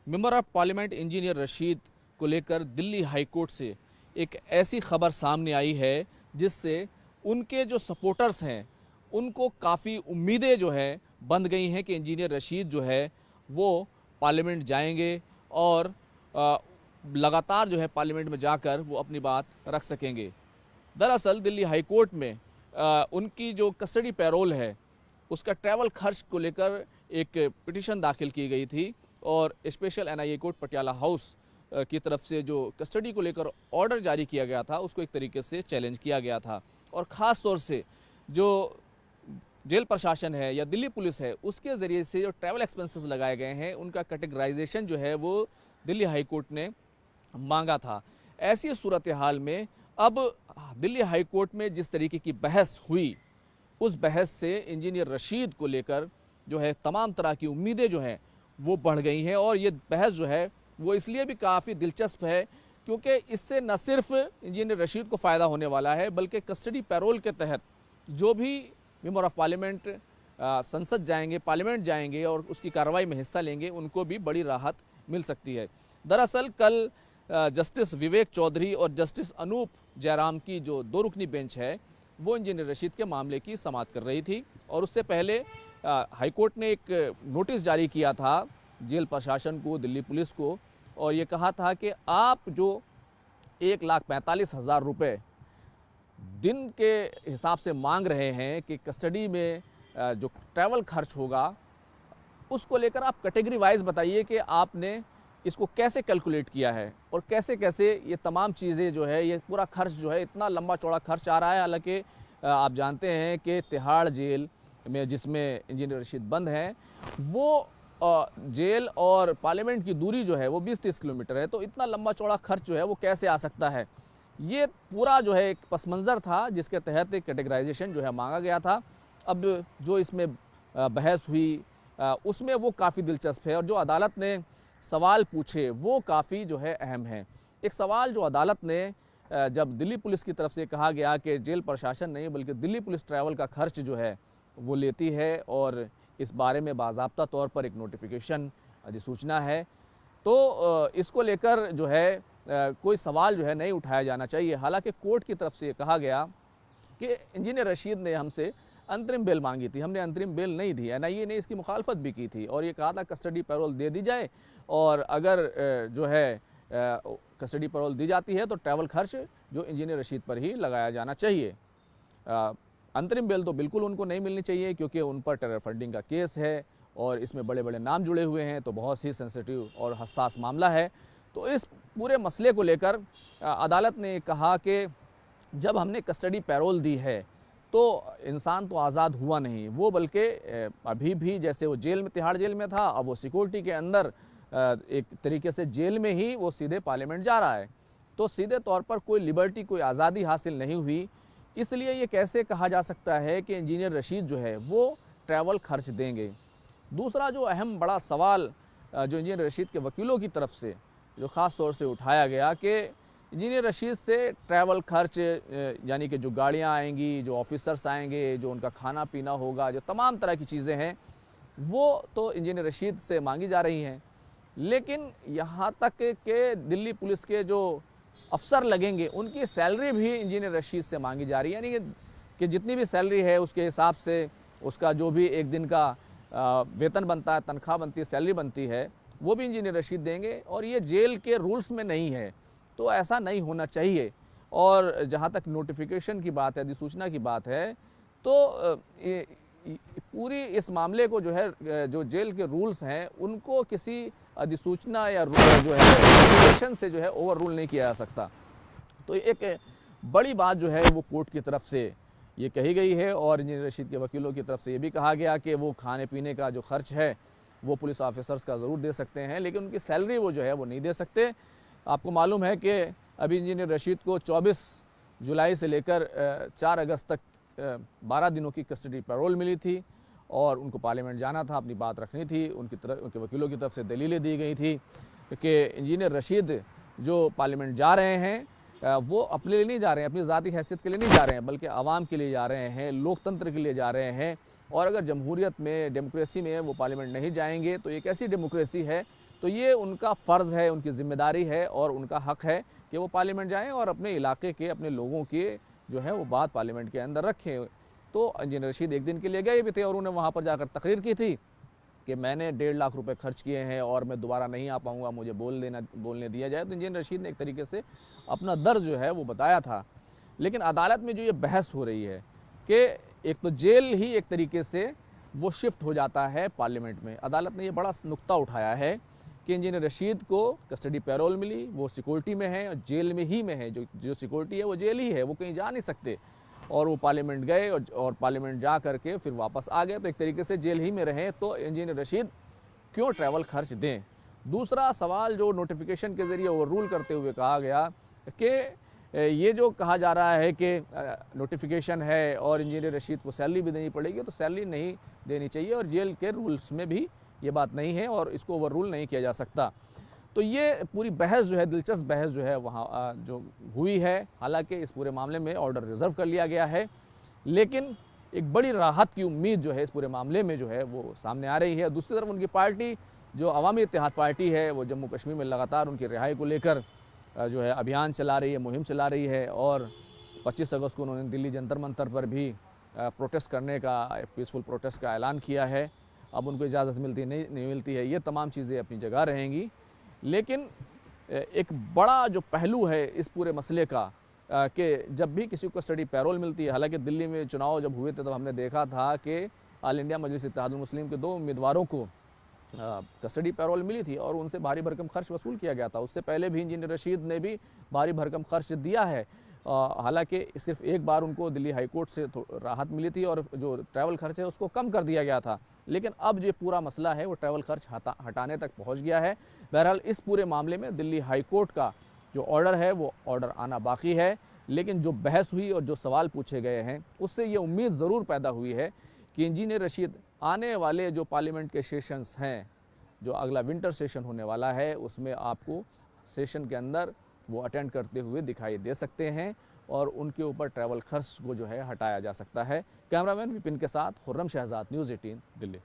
Member of parliament engineer Rashid को लेकर Delhi high court से एक ऐसी खबर सामने आई है जिससे उनके जो सपोर्टर्स हैं उनको काफ़ी उम्मीदें जो है बंध गई हैं कि इंजीनियर रशीद जो है वो पार्लियामेंट जाएंगे और लगातार जो है पार्लियामेंट में जाकर वो अपनी बात रख सकेंगे। दरअसल दिल्ली हाई कोर्ट में उनकी जो कस्टडी पैरोल है उसका ट्रैवल खर्च को लेकर एक पिटीशन दाखिल की गई थी और special NIA court Patiala house की तरफ से जो कस्टडी को लेकर ऑर्डर जारी किया गया था उसको एक तरीके से चैलेंज किया गया था। और ख़ास तौर से जो जेल प्रशासन है या दिल्ली पुलिस है उसके ज़रिए से जो ट्रैवल एक्सपेंसेस लगाए गए हैं उनका कैटेगराइजेशन जो है वो दिल्ली हाई कोर्ट ने मांगा था। ऐसी सूरत हाल में अब दिल्ली हाई कोर्ट में जिस तरीके की बहस हुई उस बहस से इंजीनियर रशीद को लेकर जो है तमाम तरह की उम्मीदें जो हैं वो बढ़ गई हैं। और ये बहस जो है वो इसलिए भी काफ़ी दिलचस्प है क्योंकि इससे न सिर्फ इंजीनियर रशीद को फ़ायदा होने वाला है बल्कि कस्टडी पैरोल के तहत जो भी मेंबर ऑफ पार्लियामेंट संसद जाएंगे, पार्लियामेंट जाएंगे और उसकी कार्रवाई में हिस्सा लेंगे उनको भी बड़ी राहत मिल सकती है। दरअसल कल जस्टिस विवेक चौधरी और जस्टिस अनूप जयराम की जो 2 रुकनी बेंच है वो इंजीनियर रशीद के मामले की समाअत कर रही थी और उससे पहले हाईकोर्ट ने एक नोटिस जारी किया था जेल प्रशासन को, दिल्ली पुलिस को, और ये कहा था कि आप जो 1,45,000 रुपये दिन के हिसाब से मांग रहे हैं कि कस्टडी में जो ट्रैवल खर्च होगा उसको लेकर आप कैटेगरी वाइज बताइए कि आपने इसको कैसे कैलकुलेट किया है और कैसे कैसे ये तमाम चीज़ें जो है ये पूरा खर्च जो है इतना लंबा चौड़ा खर्च आ रहा है। हालांकि आप जानते हैं कि तिहाड़ जेल में जिसमें इंजीनियर रशीद बंद हैं वो जेल और पार्लियामेंट की दूरी जो है वो 20-30 किलोमीटर है, तो इतना लंबा चौड़ा खर्च जो है वो कैसे आ सकता है। ये पूरा जो है एक पस मंज़र था जिसके तहत एक कैटेगराइजेशन जो है मांगा गया था। अब जो इसमें बहस हुई उसमें वो काफ़ी दिलचस्प है और जो अदालत ने सवाल पूछे वो काफ़ी जो है अहम है। एक सवाल जो अदालत ने जब दिल्ली पुलिस की तरफ से कहा गया कि जेल प्रशासन नहीं बल्कि दिल्ली पुलिस ट्रैवल का खर्च जो है वो लेती है और इस बारे में बाज़ाब्ता तौर पर एक नोटिफिकेशन अधिसूचना है, तो इसको लेकर जो है कोई सवाल जो है नहीं उठाया जाना चाहिए। हालांकि कोर्ट की तरफ से कहा गया कि इंजीनियर रशीद ने हमसे अंतरिम बेल मांगी थी, हमने अंतरिम बेल नहीं दी। एनआईए ने इसकी मुखालफत भी की थी और ये कहा था कस्टडी पैरोल दे दी जाए और अगर जो है कस्टडी पैरोल दी जाती है तो ट्रैवल खर्च जो इंजीनियर रशीद पर ही लगाया जाना चाहिए। अंतरिम बेल तो बिल्कुल उनको नहीं मिलनी चाहिए क्योंकि उन पर टेरर फंडिंग का केस है और इसमें बड़े बड़े नाम जुड़े हुए हैं, तो बहुत ही सेंसिटिव और हसास मामला है। तो इस पूरे मसले को लेकर अदालत ने कहा कि जब हमने कस्टडी पैरोल दी है तो इंसान तो आज़ाद हुआ नहीं, वो बल्कि अभी भी जैसे वो जेल में, तिहाड़ जेल में था, अब वो सिक्योरिटी के अंदर एक तरीके से जेल में ही वो सीधे पार्लियामेंट जा रहा है। तो सीधे तौर पर कोई लिबर्टी, कोई आज़ादी हासिल नहीं हुई। इसलिए ये कैसे कहा जा सकता है कि इंजीनियर रशीद जो है वो ट्रैवल खर्च देंगे। दूसरा जो अहम बड़ा सवाल जो इंजीनियर रशीद के वकीलों की तरफ से जो ख़ास तौर से उठाया गया कि इंजीनियर रशीद से ट्रैवल खर्च यानी कि जो गाड़ियाँ आएंगी, जो ऑफिसर्स आएंगे, जो उनका खाना पीना होगा, जो तमाम तरह की चीज़ें हैं वो तो इंजीनियर रशीद से मांगी जा रही हैं। लेकिन यहाँ तक कि दिल्ली पुलिस के जो अफसर लगेंगे उनकी सैलरी भी इंजीनियर रशीद से मांगी जा रही है, यानी कि जितनी भी सैलरी है उसके हिसाब से उसका जो भी एक दिन का वेतन बनता है, तनख्वाह बनती है, सैलरी बनती है, वो भी इंजीनियर रशीद देंगे। और ये जेल के रूल्स में नहीं है, तो ऐसा नहीं होना चाहिए। और जहाँ तक नोटिफिकेशन की बात है, अधिसूचना की बात है, तो पूरी इस मामले को जो है जो जेल के रूल्स हैं उनको किसी अधिसूचना या जो है नोटिफिकेशन से जो है ओवर रूल नहीं किया जा सकता। तो एक बड़ी बात जो है वो कोर्ट की तरफ से ये कही गई है और इंजीनियर रशीद के वकीलों की तरफ से ये भी कहा गया कि वो खाने पीने का जो खर्च है वो पुलिस ऑफिसर्स का ज़रूर दे सकते हैं, लेकिन उनकी सैलरी वो जो है वो नहीं दे सकते। आपको मालूम है कि अभी इंजीनियर रशीद को 24 जुलाई से लेकर 4 अगस्त तक 12 दिनों की कस्टडी पैरोल मिली थी और उनको पार्लियामेंट जाना था, अपनी बात रखनी थी। उनके वकीलों की तरफ से दलीलें दी गई थी कि इंजीनियर रशीद जो पार्लियामेंट जा रहे हैं वो अपने लिए नहीं जा रहे हैं, अपनी ज़ाती हैसियत के लिए नहीं जा रहे हैं, बल्कि आवाम के लिए जा रहे हैं, लोकतंत्र के लिए जा रहे हैं। और अगर जमहूरियत में, डेमोक्रेसी में वो पार्लियामेंट नहीं जाएंगे तो एक ऐसी डेमोक्रेसी है तो ये उनका फ़र्ज़ है, उनकी ज़िम्मेदारी है और उनका हक़ है कि वो पार्लियामेंट जाएँ और अपने इलाके के, अपने लोगों के जो है वो बात पार्लियामेंट के अंदर रखें। तो इंजीनियर रशीद एक दिन के लिए गए भी थे और उन्होंने वहाँ पर जाकर तकरीर की थी कि मैंने 1.5 लाख रुपए खर्च किए हैं और मैं दोबारा नहीं आ पाऊँगा, मुझे बोलने दिया जाए। तो इंजीनियर रशीद ने एक तरीके से अपना दर्द जो है वो बताया था। लेकिन अदालत में जो ये बहस हो रही है कि एक तो जेल ही एक तरीके से वो शिफ्ट हो जाता है पार्लियामेंट में। अदालत ने ये बड़ा नुक्ता उठाया है कि इंजीनियर रशीद को कस्टडी पैरोल मिली, वो सिक्योरिटी में है और जेल में ही में है। जो सिक्योरिटी है वो जेल ही है, वो कहीं जा नहीं सकते। और वो पार्लियामेंट गए और पार्लियामेंट जा करके फिर वापस आ गए, तो एक तरीके से जेल ही में रहें। तो इंजीनियर रशीद क्यों ट्रैवल खर्च दें? दूसरा सवाल जो नोटिफिकेशन के ज़रिए ओवर रूल करते हुए कहा गया कि ये जो कहा जा रहा है कि नोटिफिकेशन है और इंजीनियर रशीद को सैलरी भी देनी पड़ेगी, तो सैलरी नहीं देनी चाहिए और जेल के रूल्स में भी ये बात नहीं है और इसको ओवर रूल नहीं किया जा सकता। तो ये पूरी बहस जो है, दिलचस्प बहस जो है वहाँ जो हुई है। हालांकि इस पूरे मामले में ऑर्डर रिज़र्व कर लिया गया है, लेकिन एक बड़ी राहत की उम्मीद जो है इस पूरे मामले में जो है वो सामने आ रही है। दूसरी तरफ उनकी पार्टी जो अवामी इत्तेहाद पार्टी है, वो जम्मू कश्मीर में लगातार उनकी रिहाई को लेकर जो है अभियान चला रही है, मुहिम चला रही है और 25 अगस्त को उन्होंने दिल्ली जंतर मंतर पर भी प्रोटेस्ट करने का, पीसफुल प्रोटेस्ट का ऐलान किया है। अब उनको इजाज़त मिलती नहीं मिलती है, ये तमाम चीज़ें अपनी जगह रहेंगी। लेकिन एक बड़ा जो पहलू है इस पूरे मसले का कि जब भी किसी को कस्टडी पैरोल मिलती है, हालांकि दिल्ली में चुनाव जब हुए थे तब हमने देखा था कि ऑल इंडिया मजलिस इत्तेहादुल मुस्लिम के 2 उम्मीदवारों को कस्टडी पैरोल मिली थी और उनसे भारी भरकम खर्च वसूल किया गया था। उससे पहले भी इंजीनियर रशीद ने भी भारी भरकम खर्च दिया है। हालांकि सिर्फ एक बार उनको दिल्ली हाई कोर्ट से राहत मिली थी और जो ट्रैवल खर्च है उसको कम कर दिया गया था। लेकिन अब जो पूरा मसला है वो ट्रैवल खर्च हटाने तक पहुंच गया है। बहरहाल इस पूरे मामले में दिल्ली हाई कोर्ट का जो ऑर्डर है वो ऑर्डर आना बाकी है। लेकिन जो बहस हुई और जो सवाल पूछे गए हैं उससे ये उम्मीद ज़रूर पैदा हुई है कि इंजीनियर रशीद आने वाले जो पार्लियामेंट के सेशंस हैं, जो अगला विंटर सेशन होने वाला है, उसमें आपको सेशन के अंदर वो अटेंड करते हुए दिखाई दे सकते हैं और उनके ऊपर ट्रैवल खर्च को जो है हटाया जा सकता है। कैमरामैन विपिन के साथ खुर्रम शहजाद, न्यूज़ 18 दिल्ली।